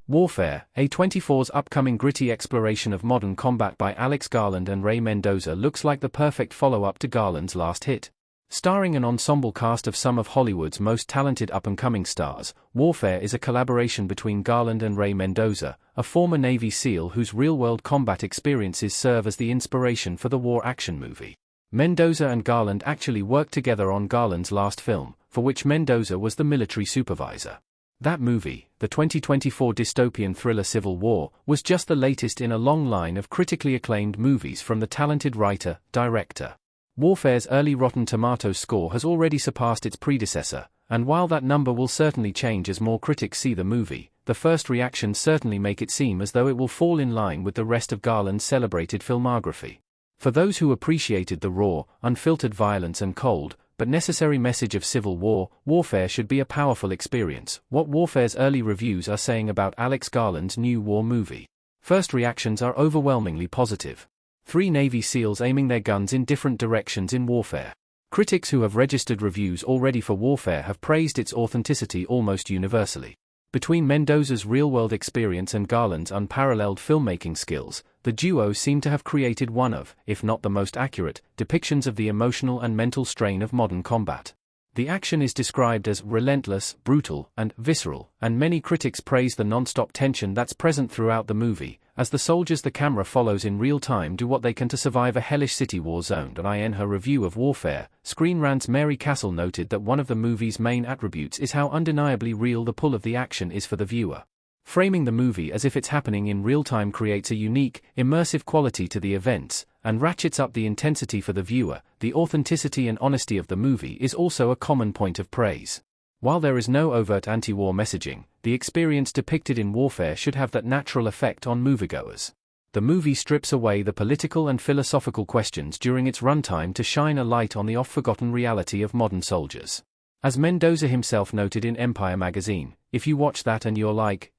Warfare, A24's upcoming gritty exploration of modern combat by Garland and Ray Mendoza looks like the perfect follow-up to Garland's last hit. Starring an ensemble cast of some of Hollywood's most talented up-and-coming stars, Warfare is a collaboration between Garland and Ray Mendoza, a former Navy SEAL whose real-world combat experiences serve as the inspiration for the war action movie. Mendoza and Garland actually worked together on Garland's last film, for which Mendoza was the military supervisor. That movie, the 2024 dystopian thriller Civil War, was just the latest in a long line of critically acclaimed movies from the talented writer, director. Warfare's early Rotten Tomatoes score has already surpassed its predecessor, and while that number will certainly change as more critics see the movie, the first reactions certainly make it seem as though it will fall in line with the rest of Garland's celebrated filmography. For those who appreciated the raw, unfiltered violence and cold, but necessary message of Civil War, Warfare should be a powerful experience. What Warfare's early reviews are saying about Garland's new war movie. First reactions are overwhelmingly positive. 3 Navy SEALs aiming their guns in different directions in Warfare. Critics who have registered reviews already for Warfare have praised its authenticity almost universally. Between Mendoza's real-world experience and Garland's unparalleled filmmaking skills, the duo seem to have created one of, if not the most accurate, depictions of the emotional and mental strain of modern combat. The action is described as relentless, brutal, and visceral, and many critics praise the non-stop tension that's present throughout the movie, as the soldiers the camera follows in real time do what they can to survive a hellish city war zone. And in her review of Warfare, Screen Rant's Mary Castle noted that one of the movie's main attributes is how undeniably real the pull of the action is for the viewer. Framing the movie as if it's happening in real time creates a unique, immersive quality to the events, and ratchets up the intensity for the viewer. The authenticity and honesty of the movie is also a common point of praise. While there is no overt anti-war messaging, the experience depicted in Warfare should have that natural effect on moviegoers. The movie strips away the political and philosophical questions during its runtime to shine a light on the oft-forgotten reality of modern soldiers. As Mendoza himself noted in Empire magazine, if you watch that and you're like,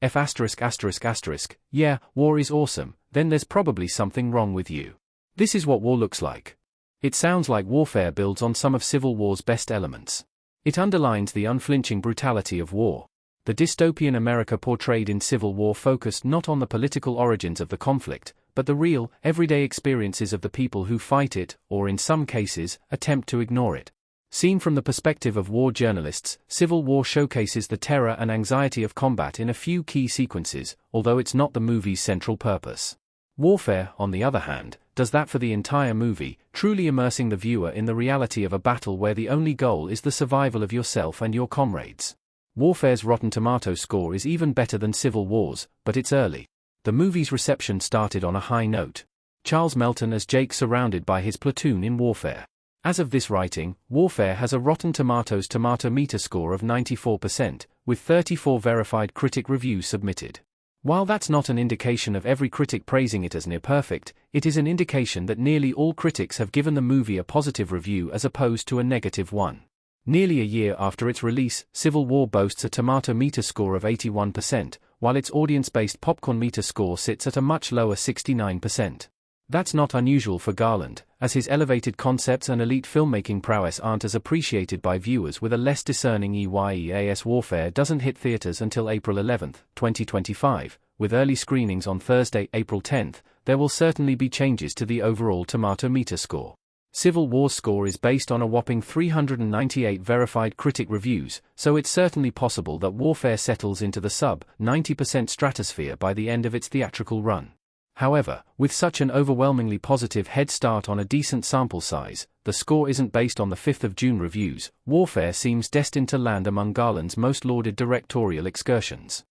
yeah, war is awesome, then there's probably something wrong with you. This is what war looks like. It sounds like Warfare builds on some of Civil War's best elements. It underlines the unflinching brutality of war. The dystopian America portrayed in Civil War focused not on the political origins of the conflict, but the real, everyday experiences of the people who fight it, or in some cases, attempt to ignore it. Seen from the perspective of war journalists, Civil War showcases the terror and anxiety of combat in a few key sequences, although it's not the movie's central purpose. Warfare, on the other hand, does that for the entire movie, truly immersing the viewer in the reality of a battle where the only goal is the survival of yourself and your comrades. Warfare's Rotten Tomatoes score is even better than Civil War's, but it's early. The movie's reception started on a high note. Charles Melton as Jake surrounded by his platoon in Warfare. As of this writing, Warfare has a Rotten Tomatoes tomato meter score of 94%, with 34 verified critic reviews submitted. While that's not an indication of every critic praising it as near perfect, it is an indication that nearly all critics have given the movie a positive review as opposed to a negative one. Nearly a year after its release, Civil War boasts a tomato meter score of 81%, while its audience-based popcorn meter score sits at a much lower 69%. That's not unusual for Garland, as his elevated concepts and elite filmmaking prowess aren't as appreciated by viewers with a less discerning EYEAS. Warfare doesn't hit theaters until April 11, 2025, with early screenings on Thursday, April 10. There will certainly be changes to the overall tomato meter score. Civil War's score is based on a whopping 398 verified critic reviews, so it's certainly possible that Warfare settles into the sub-90% stratosphere by the end of its theatrical run. However, with such an overwhelmingly positive head start on a decent sample size, the score isn't based on the 5th of June reviews. Warfare seems destined to land among Garland's most lauded directorial excursions.